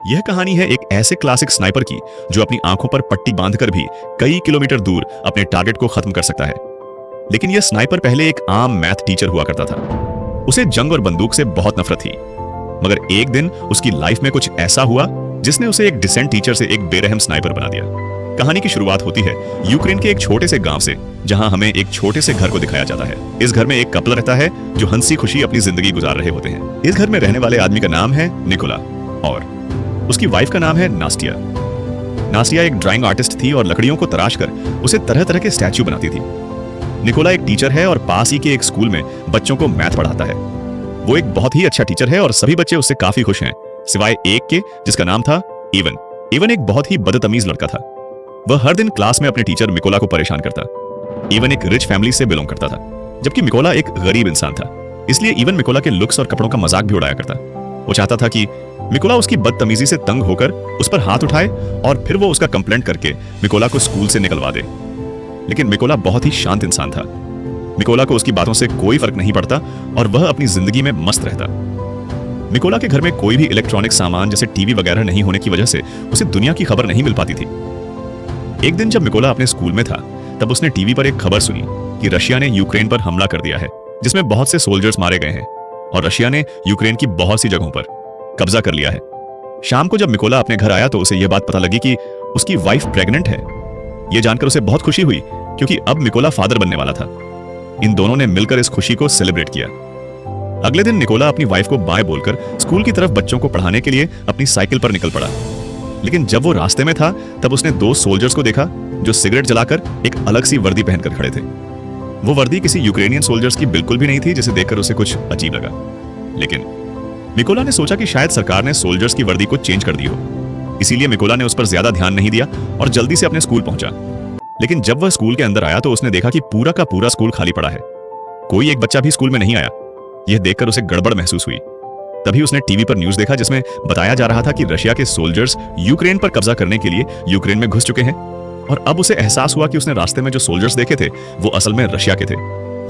यह कहानी है एक ऐसे क्लासिक स्नाइपर की जो अपनी आंखों पर पट्टी बांधकर भी कई किलोमीटर दूर अपने टारगेट को खत्म कर सकता है। लेकिन यह स्नाइपर पहले एक आम मैथ टीचर हुआ करता था। उसे जंग और बंदूक से बहुत नफरत थी, मगर एक दिन उसकी लाइफ में कुछ ऐसा हुआ जिसने उसे एक डिसेंट टीचर से एक बेरहम स्नाइपर बना दिया। कहानी की शुरुआत होती है यूक्रेन के एक छोटे से गांव से, जहां हमें एक छोटे से घर को दिखाया जाता है। इस घर में एक कपल रहता है जो हंसी खुशी अपनी जिंदगी गुजार रहे होते हैं। इस घर में रहने वाले आदमी का नाम है निकोला और उसकी वाइफ का नाम है नास्टिया। नास्टिया एक ड्राइंग आर्टिस्ट थी और लकड़ियों को तराश कर उसे तरह तरह के स्टैच्यू बनाती थी। निकोला एक टीचर है और पास ही के एक स्कूल में बच्चों को मैथ पढ़ाता है। वो एक बहुत ही अच्छा टीचर है और सभी बच्चे उससे काफी खुश हैं, सिवाय एक के जिसका नाम था इवन। इवन एक बहुत ही बदतमीज लड़का था। वह हर दिन क्लास में अपने टीचर मिकोला को परेशान करता। इवन एक रिच फैमिली से बिलोंग करता था, जबकि मिकोला एक गरीब इंसान था। इसलिए इवन मिकोला के लुक्स और कपड़ों का मजाक भी उड़ाया करता। वो चाहता था कि मिकोला उसकी बदतमीजी से तंग होकर उस पर हाथ उठाए और फिर वो उसका कंप्लेंट करके मिकोला को स्कूल से निकलवा दे। लेकिन मिकोला बहुत ही शांत इंसान था। मिकोला को उसकी बातों से कोई फर्क नहीं पड़ता और वह अपनी जिंदगी में मस्त रहता। मिकोला के घर में कोई भी इलेक्ट्रॉनिक सामान जैसे टीवी वगैरह नहीं होने की वजह से उसे दुनिया की खबर नहीं मिल पाती थी। एक दिन जब मिकोला अपने स्कूल में था, तब उसने टीवी पर एक खबर सुनी कि रशिया ने यूक्रेन पर हमला कर दिया है, जिसमें बहुत से सोल्जर्स मारे गए हैं और रशिया ने यूक्रेन की बहुत सी जगहों पर कब्जा कर लिया है। शाम को जब मिकोला अपने घर आया तो उसे यह बात पता लगी कि उसकी वाइफ प्रेग्नेंट है। यह जानकर उसे बहुत खुशी हुई, क्योंकि अब मिकोला फादर बनने वाला था। इन दोनों ने मिलकर इस खुशी को सेलिब्रेट किया। अगले दिन निकोला अपनी वाइफ को बाय बोलकर स्कूल की तरफ बच्चों को पढ़ाने के लिए अपनी साइकिल पर निकल पड़ा। लेकिन जब वो रास्ते में था, तब उसने दो सोल्जर्स को देखा जो सिगरेट जलाकर एक अलग सी वर्दी पहनकर खड़े थे। वो वर्दी किसी यूक्रेनियन सोल्जर्स की बिल्कुल भी नहीं थी, जिसे देखकर उसे कुछ अजीब लगा। लेकिन मिकोला ने सोचा कि शायद सरकार ने सोल्जर्स की वर्दी को चेंज कर दी हो, इसीलिए मिकोला ने उस पर ज्यादा ध्यान नहीं दिया और जल्दी से अपने स्कूल पहुंचा। लेकिन जब वह स्कूल के अंदर आया तो उसने देखा कि पूरा का पूरा स्कूल खाली पड़ा है। कोई एक बच्चा भी स्कूल में नहीं आया। यह देखकर उसे गड़बड़ महसूस हुई। तभी उसने टीवी पर न्यूज़ देखा, जिसमें बताया जा रहा था कि रशिया के सोल्जर्स यूक्रेन पर कब्जा करने के लिए यूक्रेन में घुस चुके हैं। और अब उसे एहसास हुआ कि उसने रास्ते में जो सोल्जर्स देखे थे वो असल में रशिया के थे।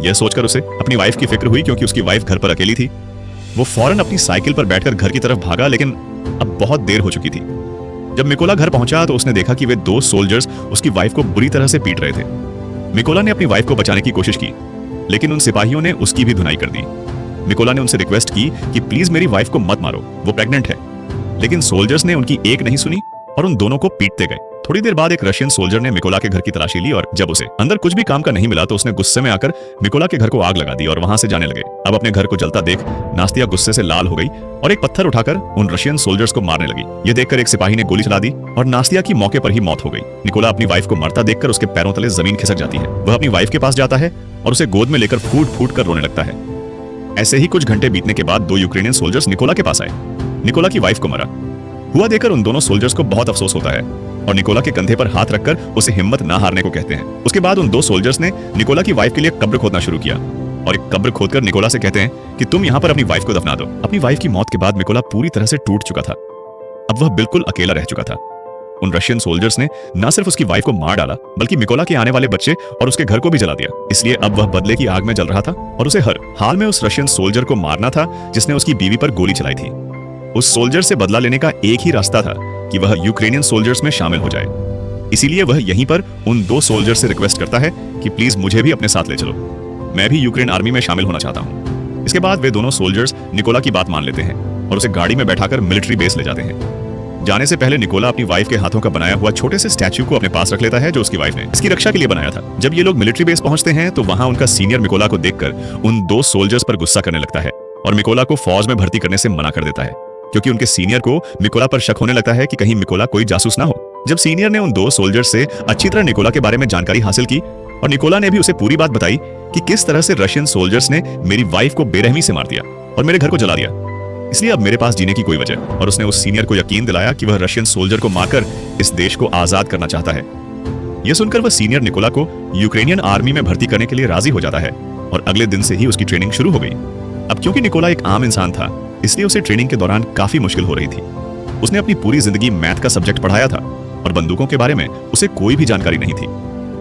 यह सोचकर उसे अपनी वाइफ की फिक्र हुई, क्योंकि उसकी वाइफ घर पर अकेली थी। वो फौरन अपनी साइकिल पर बैठकर घर की तरफ भागा, लेकिन अब बहुत देर हो चुकी थी। जब मिकोला घर पहुंचा तो उसने देखा कि वे दो सोल्जर्स उसकी वाइफ को बुरी तरह से पीट रहे थे। मिकोला ने अपनी वाइफ को बचाने की कोशिश की, लेकिन उन सिपाहियों ने उसकी भी धुनाई कर दी। मिकोला ने उनसे रिक्वेस्ट की कि प्लीज मेरी वाइफ को मत मारो, वो प्रेग्नेंट है। लेकिन सोल्जर्स ने उनकी एक नहीं सुनी और उन दोनों को पीटते गए। थोड़ी देर बाद एक रशियन सोल्जर ने मिकोला के घर की तलाशी ली और जब उसे अंदर कुछ भी काम का नहीं मिला तो उसने गुस्से में आकर मिकोला के घर को आग लगा दी और वहां से जाने लगे। अब अपने घर को जलता देख नास्तिया गुस्से से लाल हो गई और एक पत्थर उठाकर उन रशियन सोल्जर्स को मारने लगी। यह देखकर एक सिपाही ने गोली चला दी और नास्तिया की मौके पर ही मौत हो गई। निकोला अपनी वाइफ को मरता देखकर उसके पैरों तले जमीन खिसक जाती है। वह अपनी वाइफ के पास जाता है और उसे गोद में लेकर फूट फूट कर रोने लगता है। ऐसे ही कुछ घंटे बीतने के बाद दो यूक्रेनियन सोल्जर्स निकोला के पास आए। निकोला की वाइफ को मरा हुआ देखकर उन दोनों सोल्जर्स को बहुत अफसोस होता है और निकोला के कंधे पर हाथ रखकर उसे हिम्मत ना हारने को कहते हैं। उसके बाद उन दो सोल्जर्स ने निकोला की वाइफ के लिए कब्र खोदना शुरू किया और एक कब्र खोदकर निकोला से कहते हैं कि तुम यहाँ पर अपनी वाइफ को दफना दो। अपनी वाइफ की मौत के बाद निकोला पूरी तरह से टूट चुका था। अब वह बिल्कुल अकेला रह चुका था। उन रशियन सोल्जर्स ने न सिर्फ उसकी वाइफ को मार डाला, बल्कि मिकोला के आने वाले बच्चे और उसके घर को भी जला दिया। इसलिए अब वह बदले की आग में जल रहा था और उसे हर हाल में उस रशियन सोल्जर को मारना था जिसने उसकी बीवी पर गोली चलाई थी। उस सोल्जर से बदला लेने का एक ही रास्ता था कि वह यूक्रेनियन सोल्जर्स में शामिल हो जाए। इसीलिए वह यहीं पर उन दो सोल्जर से रिक्वेस्ट करता है कि प्लीज मुझे भी अपने साथ ले चलो, मैं भी यूक्रेन आर्मी में शामिल होना चाहता हूँ। इसके बाद वे दोनों सोल्जर्स निकोला की बात मान लेते हैं और उसे गाड़ी में बैठाकर मिलिट्री बेस ले जाते हैं। जाने से पहले निकोला अपनी वाइफ के हाथों का बनाया हुआ छोटे से स्टैच्यू को अपने पास रख लेता है, जो उसकी वाइफ ने इसकी रक्षा के लिए बनाया था। जब ये लोग मिलिट्री बेस पहुंचते हैं तो वहां उनका सीनियर मिकोला को देखकर उन दो सोल्जर्स पर गुस्सा करने लगता है और मिकोला को फौज में भर्ती करने से मना कर देता है, क्योंकि उनके सीनियर को मिकोला पर शक होने लगता है कि कहीं मिकोला कोई जासूस ना हो। जब सीनियर ने उन दो सोल्जर्स से अच्छी तरह निकोला के बारे में जानकारी हासिल की और निकोला ने भी उसे पूरी बात बताई कि किस तरह से रशियन सोल्जर्स ने मेरी वाइफ को बेरहमी से मार दिया और मेरे घर को जला दिया, इसलिए अब मेरे पास जीने की कोई वजह। और उसने उस सीनियर को यकीन दिलाया कि वह रशियन सोल्जर को मारकर इस देश को आजाद करना चाहता है। यह सुनकर वह सीनियर निकोला को यूक्रेनियन आर्मी में भर्ती करने के लिए राजी हो जाता है और अगले दिन से ही उसकी ट्रेनिंग शुरू हो गई। अब क्योंकि निकोला एक आम इंसान था, इसलिए उसे ट्रेनिंग के दौरान काफी मुश्किल हो रही थी। उसने अपनी पूरी जिंदगी मैथ का सब्जेक्ट पढ़ाया था और बंदूकों के बारे में उसे कोई भी जानकारी नहीं थी।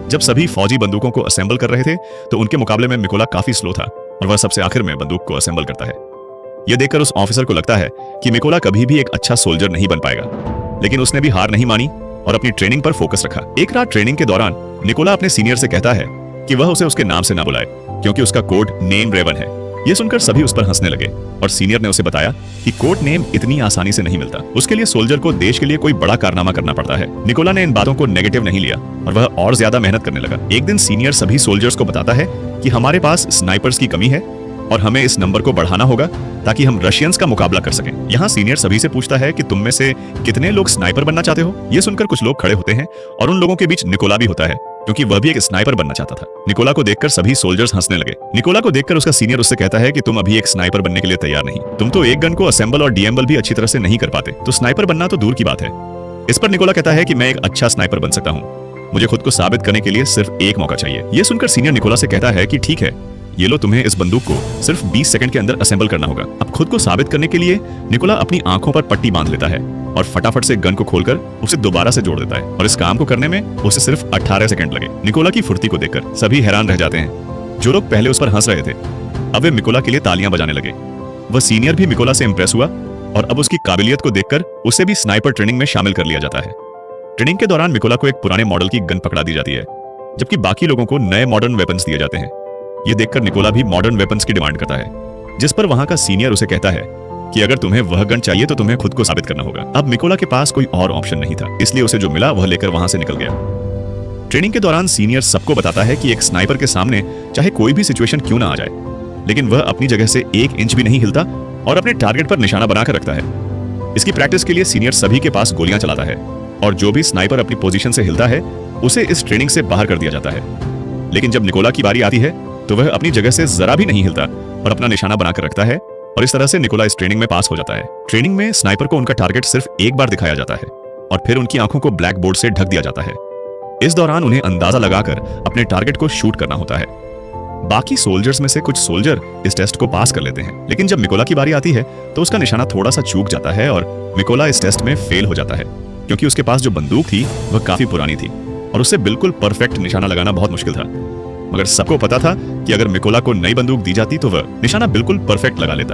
जब सभी फौजी बंदूकों को असेंबल कर रहे थे तो उनके मुकाबले में मिकोला काफी स्लो था और वह सबसे आखिर में बंदूक को असेंबल करता है। यह देखकर उस ऑफिसर को लगता है कि निकोला कभी भी एक अच्छा सोल्जर नहीं बन पाएगा, लेकिन उसने भी हार नहीं मानी और अपनी ट्रेनिंग पर फोकस रखा। एक रात ट्रेनिंग के दौरान निकोला अपने सीनियर से कहता है कि वह उसे उसके नाम से ना बुलाए, क्योंकि उसका कोड नेम रेवन है। यह सुनकर सभी उस पर हंसने लगे और सीनियर ने उसे बताया कि कोड नेम इतनी आसानी से नहीं मिलता, उसके लिए सोल्जर को देश के लिए कोई बड़ा कारनामा करना पड़ता है। निकोला ने इन बातों को नेगेटिव नहीं लिया और वह और ज्यादा मेहनत करने लगा। एक दिन सीनियर सभी सोल्जर्स को बताता है कि हमारे पास स्नाइपर्स की कमी है और हमें इस नंबर को बढ़ाना होगा ताकि हम रशियंस का मुकाबला कर सकें। यहाँ सीनियर सभी से पूछता है कि तुम में से कितने लोग स्नाइपर बनना चाहते हो। ये सुनकर कुछ लोग खड़े होते हैं और उन लोगों के बीच निकोला भी होता है, क्योंकि वह भी एक स्नाइपर बनना चाहता था। निकोला को देखकर सभी सोल्जर्स हंसने लगे। निकोला को देखकर उसका सीनियर उससे कहता है कि तुम अभी एक स्नाइपर बनने के लिए तैयार नहीं, तुम तो एक गन को असेंबल और डीएम्बल भी अच्छी तरह से नहीं कर पाते, तो स्नाइपर बनना तो दूर की बात है। इस पर निकोला कहता है कि मैं एक अच्छा स्नाइपर बन सकता हूँ, मुझे खुद को साबित करने के लिए सिर्फ एक मौका चाहिए। यह सुनकर सीनियर निकोला से कहता है कि ठीक है, ये लो, तुम्हें इस बंदूक को सिर्फ 20 सेकंड के अंदर असेंबल करना होगा। अब खुद को साबित करने के लिए निकोला अपनी आंखों पर पट्टी बांध लेता है और फटाफट से गन को खोलकर उसे दोबारा से जोड़ देता है और इस काम को करने में उसे सिर्फ 18 सेकंड लगे। निकोला की फुर्ती को देखकर सभी हैरान रह जाते हैं। जो लोग पहले उस पर हंस रहे थे अब वे निकोला के लिए तालियां बजाने लगे। वह सीनियर भी निकोला से इंप्रेस हुआ और अब उसकी काबिलियत को देखकर उसे भी स्नाइपर ट्रेनिंग में शामिल कर लिया जाता है। ट्रेनिंग के दौरान निकोला को एक पुराने मॉडल की गन पकड़ा दी जाती है, जबकि बाकी लोगों को नए मॉडर्न वेपन्स दिए जाते हैं। यह देखकर निकोला भी मॉडर्न वेपन्स की डिमांड करता है, जिस पर वहां का सीनियर उसे कहता है कि अगर तुम्हें वह गन चाहिए तो तुम्हें खुद को साबित करना होगा। अब निकोला के पास कोई और ऑप्शन नहीं था, इसलिए उसे जो मिला वह लेकर वहां से निकल गया। ट्रेनिंग के दौरान सीनियर सबको बताता है कि एक स्नाइपर के सामने चाहे कोई भी सिचुएशन क्यों ना आ जाए, लेकिन वह अपनी जगह से 1 इंच भी नहीं हिलता और अपने टारगेट पर निशाना बनाकर रखता है। इसकी प्रैक्टिस के लिए सीनियर सभी के पास गोलियां चलाता है और जो भी स्नाइपर अपनी पोजीशन से हिलता है उसे इस ट्रेनिंग से बाहर कर दिया जाता है। लेकिन जब निकोला की बारी आती है तो वह अपनी जगह से जरा भी नहीं हिलता और अपना निशाना बनाकर रखता है और इस तरह से निकोला इस ट्रेनिंग में पास हो जाता है। ट्रेनिंग में स्नाइपर को उनका टारगेट सिर्फ एक बार दिखाया जाता है और फिर उनकी आंखों को ब्लैक बोर्ड से ढक दिया जाता है। इस दौरान उन्हें अंदाजा लगाकर अपने टारगेट को शूट करना होता है। बाकी सोल्जर्स में से कुछ सोल्जर इस टेस्ट को पास कर लेते हैं, लेकिन जब निकोला की बारी आती है तो उसका निशाना थोड़ा सा चूक जाता है और निकोला इस टेस्ट में फेल हो जाता है, क्योंकि उसके पास जो बंदूक थी वह काफी पुरानी थी और उससे बिल्कुल परफेक्ट निशाना लगाना बहुत मुश्किल था। मगर सबको पता था कि अगर निकोला को नई बंदूक दी जाती तो वह निशाना बिल्कुल परफेक्ट लगा लेता।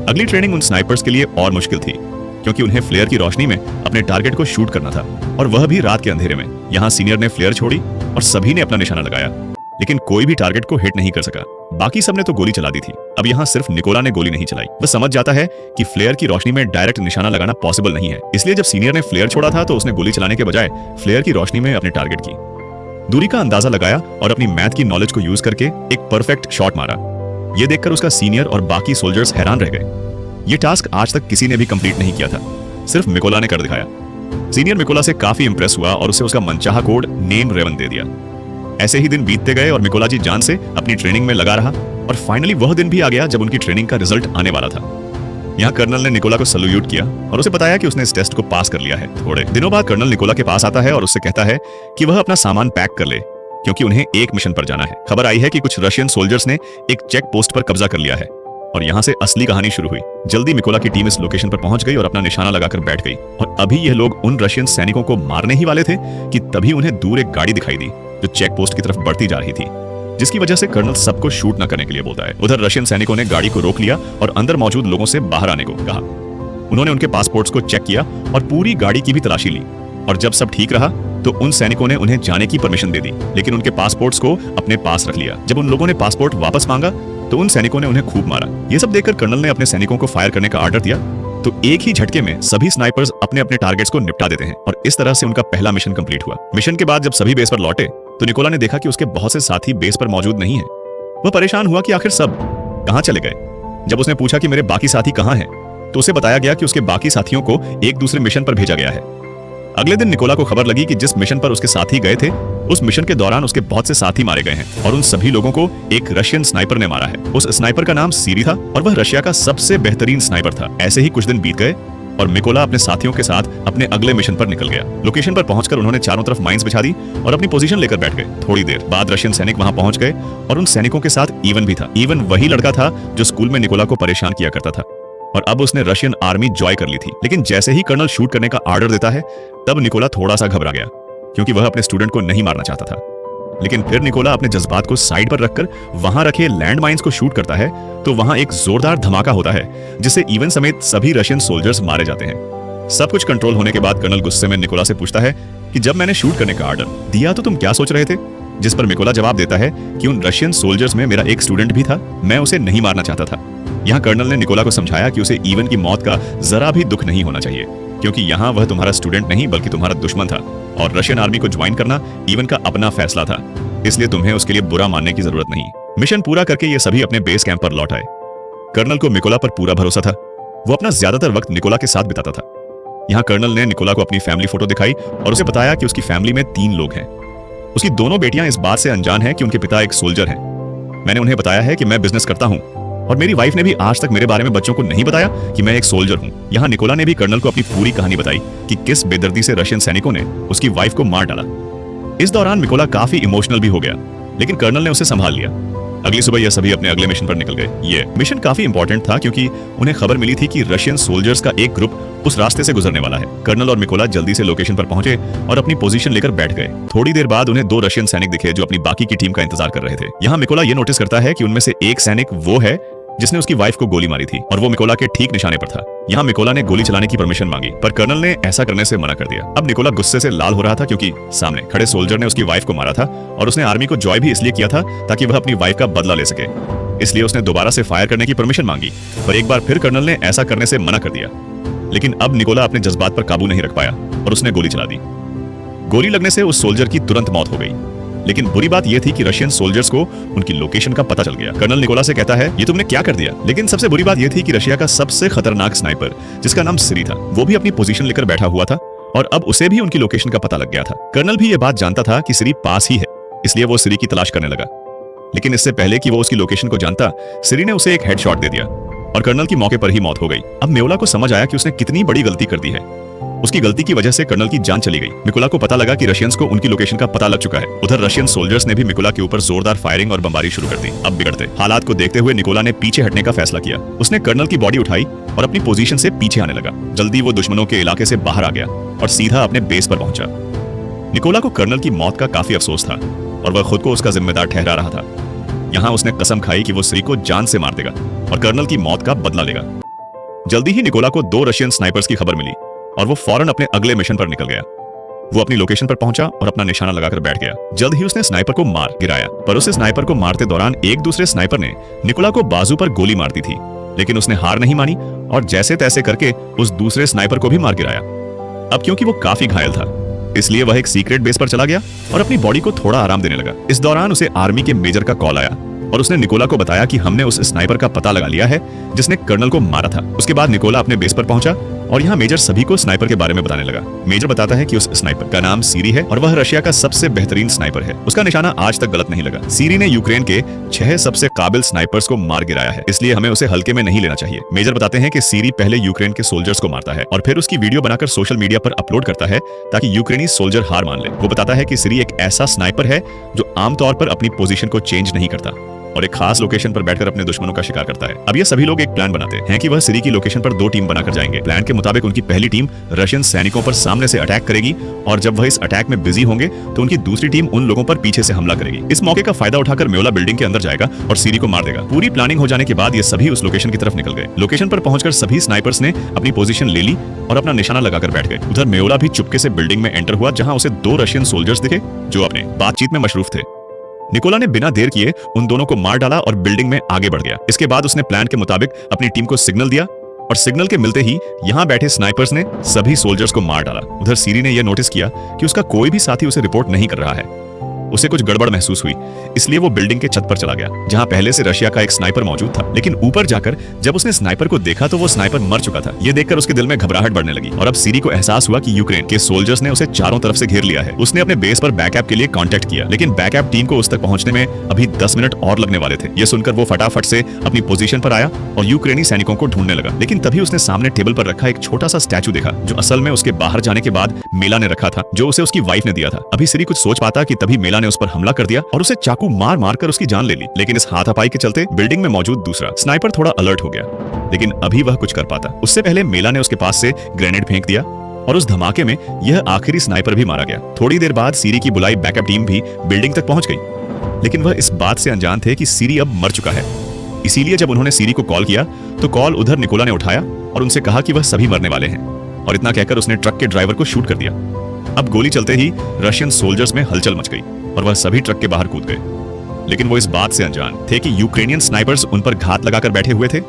अगली ट्रेनिंग उन स्नाइपर्स के लिए और मुश्किल थी, क्योंकि उन्हें फ्लेयर की रोशनी में अपने टारगेट को शूट करना था और वह भी रात के अंधेरे में। यहाँ सीनियर ने फ्लेयर छोड़ी और सभी ने अपना निशाना लगाया, लेकिन कोई भी टारगेट को हिट नहीं कर सका। बाकी सबने तो गोली चला दी थी, अब यहाँ सिर्फ निकोला ने गोली नहीं चलाई। वह समझ जाता है कि फ्लेयर की रोशनी में डायरेक्ट निशाना लगाना पॉसिबल नहीं है, इसलिए जब सीनियर ने फ्लेयर छोड़ा था तो उसने गोली चलाने के बजाय फ्लेयर की रोशनी में अपने टारगेट की दूरी का अंदाजा लगाया और अपनी मैथ की नॉलेज को यूज करके एक परफेक्ट शॉट मारा। यह देखकर उसका सीनियर और बाकी सोल्जर्स हैरान रह गए। यह टास्क आज तक किसी ने भी कंप्लीट नहीं किया था, सिर्फ निकोला ने कर दिखाया। सीनियर निकोला से काफी इंप्रेस हुआ और उसे उसका मनचाहा कोड नेम रेवन दे दिया। ऐसे ही दिन बीतते गए और निकोला जी जान से अपनी ट्रेनिंग में लगा रहा और फाइनली वह दिन भी आ गया जब उनकी ट्रेनिंग का रिजल्ट आने वाला था। यहाँ कर्नल ने निकोला को सल्यूट किया और उसे बताया कि उसने इस टेस्ट को पास कर लिया है। थोड़े दिनों बाद कर्नल निकोला के पास आता है और उससे कहता है कि वह अपना सामान पैक कर ले, क्योंकि उन्हें एक मिशन पर जाना है। खबर आई है कि कुछ रशियन सोल्जर्स ने एक चेक पोस्ट पर कब्जा कर लिया है और यहाँ से असली कहानी शुरू हुई। जल्दी निकोला की टीम इस लोकेशन पर पहुंच गई और अपना निशाना लगाकर बैठ गई और अभी यह लोग उन रशियन सैनिकों को मारने ही वाले थे कि तभी उन्हें दूर एक गाड़ी दिखाई दी जो चेक पोस्ट की तरफ बढ़ती जा रही थी, जिसकी वजह से कर्नल सबको शूट न करने के लिए बोलता है। उधर रशियन सैनिकों ने गाड़ी को रोक लिया और अंदर मौजूद लोगों से बाहर आने को कहा। उन्होंने उनके पासपोर्ट्स को चेक किया और पूरी गाड़ी की भी तलाशी ली और जब सब ठीक रहा तो उन सैनिकों ने उन्हें जाने की परमिशन दे दी, लेकिन उनके पासपोर्ट्स को अपने पास रख लिया। जब उन लोगों ने पासपोर्ट वापस मांगा तो उन सैनिकों ने उन्हें खूब मारा। ये सब देखकर कर्नल ने अपने सैनिकों को फायर करने का ऑर्डर दिया, तो एक ही झटके में सभी स्नाइपर्स अपने अपने टारगेट्स को निपटा देते हैं और इस तरह से उनका पहला मिशन कंप्लीट हुआ। मिशन के बाद जब सभी बेस पर लौटे तो निकोला ने देखा कि उसके बहुत से साथी बेस पर मौजूद नहीं है। वह परेशान हुआ कि आखिर सब कहां चले गए। जब उसने पूछा कि मेरे बाकी साथी कहां हैं, तो उसे बताया गया कि उसके बाकी साथियों को एक दूसरे मिशन पर भेजा गया है। अगले दिन निकोला को खबर लगी कि जिस मिशन पर उसके साथी गए थे उस मिशन के दौरान उसके बहुत से साथी मारे गए हैं और उन सभी लोगों को एक रशियन स्नाइपर ने मारा है। उस स्नाइपर का नाम सीरी था और वह रशिया का सबसे बेहतरीन स्नाइपर था। ऐसे ही कुछ दिन बीत गए और निकोला अपने साथियों के साथ अपने अगले मिशन पर निकल गया। लोकेशन पर पहुंचकर उन्होंने चारों तरफ माइंस बिछा दी और अपनी पोजीशन लेकर बैठ गए। थोड़ी देर बाद रशियन सैनिक वहां पहुंच गए और उन सैनिकों के साथ इवन भी था। इवन वही लड़का था जो स्कूल में निकोला को परेशान किया करता था और अब उसने रशियन आर्मी ज्वाइन कर ली थी। लेकिन जैसे ही कर्नल शूट करने का ऑर्डर देता है तब निकोला थोड़ा सा घबरा गया, क्योंकि वह अपने स्टूडेंट को नहीं मारना चाहता था। लेकिन फिर निकोला अपने जज्बात को साइड पर रखकर वहां रखे लैंडमाइंस को शूट करता है तो वहां एक जोरदार धमाका होता है जिससे इवन समेत सभी रशियन सोल्जर्स मारे जाते हैं। सब कुछ कंट्रोल होने के बाद कर्नल गुस्से में निकोला से पूछता है कि जब मैंने शूट करने का ऑर्डर दिया तो तुम क्या सोच रहे थे? जिस पर निकोला जवाब देता है कि उन रशियन सोल्जर्स में मेरा एक स्टूडेंट भी था, मैं उसे नहीं मारना चाहता था। यहाँ कर्नल ने निकोला को समझाया कि उसे इवन की मौत का जरा भी दुख नहीं होना चाहिए, क्योंकि यहाँ वह तुम्हारा स्टूडेंट नहीं बल्कि तुम्हारा दुश्मन था और रशियन आर्मी को ज्वाइन करना इवन का अपना फैसला था, इसलिए तुम्हें उसके लिए बुरा मानने की जरूरत नहीं। मिशन पूरा करके ये सभी अपने बेस कैंप पर लौट आए। कर्नल को निकोला पर पूरा भरोसा था, वो अपना ज्यादातर वक्त निकोला के साथ बिताता था। यहाँ कर्नल ने निकोला को अपनी फैमिली फोटो दिखाई और उसे बताया कि उसकी फैमिली में 3 लोग हैं। उसकी दोनों बेटियां इस बात से अनजान हैं कि उनके पिता एक सोल्जर हैं। मैंने उन्हें बताया है कि मैं बिजनेस करता हूं और मेरी वाइफ ने भी आज तक मेरे बारे में बच्चों को नहीं बताया कि मैं एक सोल्जर हूं। यहाँ निकोला ने भी कर्नल को अपनी पूरी कहानी बताई कि किस बेदर्दी से रशियन सैनिकों ने उसकी वाइफ को मार डाला। इस दौरान निकोला काफी इमोशनल भी हो गया, लेकिन कर्नल ने उसे संभाल लिया। अगली सुबह यह सभी अपने अगले मिशन पर निकल गए। ये मिशन काफी इंपॉर्टेंट था क्योंकि उन्हें खबर मिली थी कि रशियन सोल्जर्स का एक ग्रुप उस रास्ते से गुजरने वाला है। कर्नल और निकोला जल्दी से लोकेशन पर पहुंचे और अपनी पोजीशन लेकर बैठ गए। थोड़ी देर बाद उन्हें 2 रशियन सैनिक दिखे जो अपनी बाकी की टीम का इंतजार कर रहे थे। यहाँ निकोला ये नोटिस करता है कि उनमें से एक सैनिक वो है जिसने उसकी वाइफ को गोली मारी थी और वो निकोला के ठीक निशाने पर था। यहाँ निकोला ने गोली चलाने की परमिशन मांगी, पर कर्नल ने ऐसा करने से मना कर दिया। अब निकोला गुस्से से लाल हो रहा था क्योंकि सामने खड़े सोल्जर ने उसकी वाइफ को मारा था और उसने आर्मी को जॉय भी इसलिए किया था ताकि वह अपनी वाइफ का बदला ले सके। इसलिए उसने दोबारा से फायर करने की परमिशन मांगी, पर एक बार फिर कर्नल ने ऐसा करने से मना कर दिया। लेकिन अब निकोला अपने जज्बात पर काबू नहीं रख पाया और उसने गोली चला दी। गोली लगने से उस सोल्जर की तुरंत मौत हो गई। लेकिन बुरी बात यह थी कि रशियन सोल्जर्स को उनकी लोकेशन का पता चल गया। कर्नल निकोला से कहता है, ये तुमने क्या कर दिया? लेकिन सबसे बुरी बात यह थी कि रशिया का सबसे खतरनाक स्नाइपर, जिसका नाम सिरी था, वो भी अपनी पोजीशन लेकर बैठा हुआ था और अब उसे भी उनकी लोकेशन का पता लग गया था। कर्नल भी यह बात जानता था कि सिरी पास ही है, इसलिए वो सिरी की तलाश करने लगा। लेकिन इससे पहले कि वो उसकी लोकेशन को जानता, सिरी ने उसे एक हेडशॉट दे दिया और कर्नल की मौके पर ही मौत हो गई। अब मेवला को समझ आया कि उसने कितनी बड़ी गलती कर दी है। उसकी गलती की वजह से कर्नल की जान चली गई। निकोला को पता लगा कि रशियंस को उनकी लोकेशन का पता लग चुका है। उधर रशियन सोल्जर्स ने भी निकोला के ऊपर जोरदार फायरिंग और बमबारी शुरू कर दी। अब बिगड़ते हालात को देखते हुए निकोला ने पीछे हटने का फैसला किया। उसने कर्नल की बॉडी उठाई और अपनी पोजीशन से पीछे आने लगा। जल्दी वो दुश्मनों के इलाके से बाहर आ गया और सीधा अपने बेस पर पहुंचा। निकोला को कर्नल की मौत का काफी अफसोस था और वह खुद को उसका जिम्मेदार ठहरा रहा था। यहाँ उसने कसम खाई कि वो सिरी को जान से मार देगा और कर्नल की मौत का बदला लेगा। जल्दी ही निकोला को 2 रशियन स्नाइपर्स की खबर मिली और वो फौरन अपने अगले मिशन पर निकल गया। वो अपनी लोकेशन पर पहुंचा और अपना निशाना लगाकर बैठ गया। जल्द ही उसने स्नाइपर को मार गिराया, पर उस स्नाइपर को मारते दौरान एक दूसरे स्नाइपर ने निकोला को बाजू पर गोली मार दी थी, लेकिन उसने हार नहीं मानी और जैसे तैसे करके उस दूसरे स्नाइपर को भी मार गिराया। अब क्योंकि वो काफी घायल था, इसलिए वह एक सीक्रेट बेस पर चला गया और अपनी बॉडी को थोड़ा आराम देने लगा। इस दौरान उसे आर्मी के मेजर का कॉल आया और उसने निकोला को बताया कि हमने उस स्नाइपर का पता लगा लिया है जिसने कर्नल को मारा था। उसके बाद निकोला अपने बेस पर पहुंचा और यहाँ मेजर सभी को स्नाइपर के बारे में बताने लगा। मेजर बताता है कि उस स्नाइपर का नाम सीरी है और वह रशिया का सबसे बेहतरीन स्नाइपर है। उसका निशाना आज तक गलत नहीं लगा। सीरी ने यूक्रेन के 6 सबसे काबिल स्नाइपर्स को मार गिराया है, इसलिए हमें उसे हल्के में नहीं लेना चाहिए। मेजर बताते हैं कि सीरी पहले यूक्रेन के सोल्जर्स को मारता है और फिर उसकी वीडियो बनाकर सोशल मीडिया पर अपलोड करता है ताकि यूक्रेनी सोल्जर हार मान ले। वो बताता है कि सीरी एक ऐसा स्नाइपर है जो आमतौर पर अपनी पोजीशन को चेंज नहीं करता और एक खास लोकेशन पर बैठकर अपने दुश्मनों का शिकार करता है। अब ये सभी लोग एक प्लान बनाते हैं कि वह सिरी की लोकेशन पर 2 टीम बनाकर जाएंगे। प्लान के मुताबिक उनकी पहली टीम रशियन सैनिकों पर सामने से अटैक करेगी और जब वह इस अटैक में बिजी होंगे तो उनकी दूसरी टीम उन लोगों पर पीछे से हमला करेगी। इस मौके का फायदा उठाकर मेवला बिल्डिंग के अंदर जाएगा और सिरी को मार देगा। पूरी प्लानिंग हो जाने के बाद ये सभी उस लोकेशन की तरफ निकल गए। लोकेशन पर पहुंचकर सभी स्नाइपर्स ने अपनी पोजीशन ले ली और अपना निशाना लगाकर बैठ गए। उधर मेवला भी चुपके से बिल्डिंग में एंटर हुआ जहां उसे 2 रशियन सोल्जर्स दिखे जो अपने बातचीत में मशरूफ थे। निकोला ने बिना देर किए उन दोनों को मार डाला और बिल्डिंग में आगे बढ़ गया। इसके बाद उसने प्लान के मुताबिक अपनी टीम को सिग्नल दिया और सिग्नल के मिलते ही यहाँ बैठे स्नाइपर्स ने सभी सोल्जर्स को मार डाला। उधर सीरी ने यह नोटिस किया कि उसका कोई भी साथी उसे रिपोर्ट नहीं कर रहा है। उसे कुछ गड़बड़ महसूस हुई, इसलिए वो बिल्डिंग के छत पर चला गया जहां पहले से रशिया का एक स्नाइपर मौजूद था। लेकिन ऊपर जाकर जब उसने स्नाइपर को देखा तो वो स्नाइपर मर चुका था। ये देखकर उसके दिल में घबराहट बढ़ने लगी और अब सीरी को एहसास हुआ कि यूक्रेन के सोल्जर्स ने उसे चारों तरफ से घेर लिया है। उसने अपने बेस पर बैकअप के लिए कांटेक्ट किया, लेकिन बैकअप टीम को उस तक पहुंचने में अभी 10 मिनट और लगने वाले थे। ये सुनकर वो फटाफट से अपनी पोजीशन पर आया और यूक्रेनी सैनिकों को ढूंढने लगा। लेकिन तभी उसने सामने टेबल पर रखा एक छोटा सा स्टैचू देखा जो असल में उसके बाहर जाने के बाद मेला ने रखा था, जो उसे उसकी वाइफ ने दिया था। अभी सीरी कुछ सोच पाता कि तभी मेला ने उस पर हमला कर दिया और उसे चाकू मार मार कर उसकी जान ले ली। लेकिन इस हाथापाई के चलते बिल्डिंग में मौजूद दूसरा स्नाइपर थोड़ा अलर्ट हो गया, लेकिन अभी वह कुछ कर पाता। उससे पहले मेला ने उसके पास से ग्रेनेड फेंक दिया और उस धमाके में यह आखिरी स्नाइपर भी मारा गया। थोड़ी देर बाद सीरी की बुलाई बैकअप टीम भी बिल्डिंग तक पहुंच गई, लेकिन वह इस बात से अनजान थे कि सीरी अब मर चुका है। इसीलिए जब उन्होंने सीरी को कॉल किया तो कॉल उधर निकोला ने उठाया और उनसे कहा कि वह सभी मरने वाले हैं, और इतना कहकर उसने ट्रक के ड्राइवर को शूट कर दिया। अब गोली चलते ही रशियन सोल्जर्स में हलचल मच गई और वह सभी ट्रक के बाहर कूद गए। लेकिन वो इस बात से अनजान थे कि यूक्रेनियन स्नाइपर्स उन पर घात लगाकर बैठे हुए थे।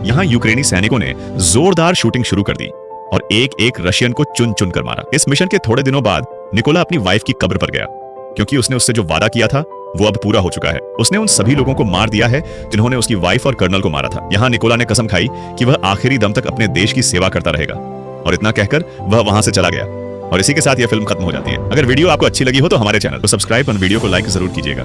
यहाँ यूक्रेनी सैनिकों ने जोरदार शूटिंग शुरू कर दी और एक एक रशियन को चुन चुन कर मारा। इस मिशन के थोड़े दिनों बाद निकोला अपनी वाइफ की कब्र पर गया, क्योंकि उसने उससे जो वादा किया था वो अब पूरा हो चुका है। उसने उन सभी लोगों को मार दिया है जिन्होंने उसकी वाइफ और कर्नल को मारा था। यहाँ निकोला ने कसम खाई कि वह आखिरी दम तक अपने देश की सेवा करता रहेगा, और इतना कहकर वह वहां से चला गया। और इसी के साथ यह फिल्म खत्म हो जाती है। अगर वीडियो आपको अच्छी लगी हो तो हमारे चैनल को सब्सक्राइब और वीडियो को लाइक जरूर कीजिएगा।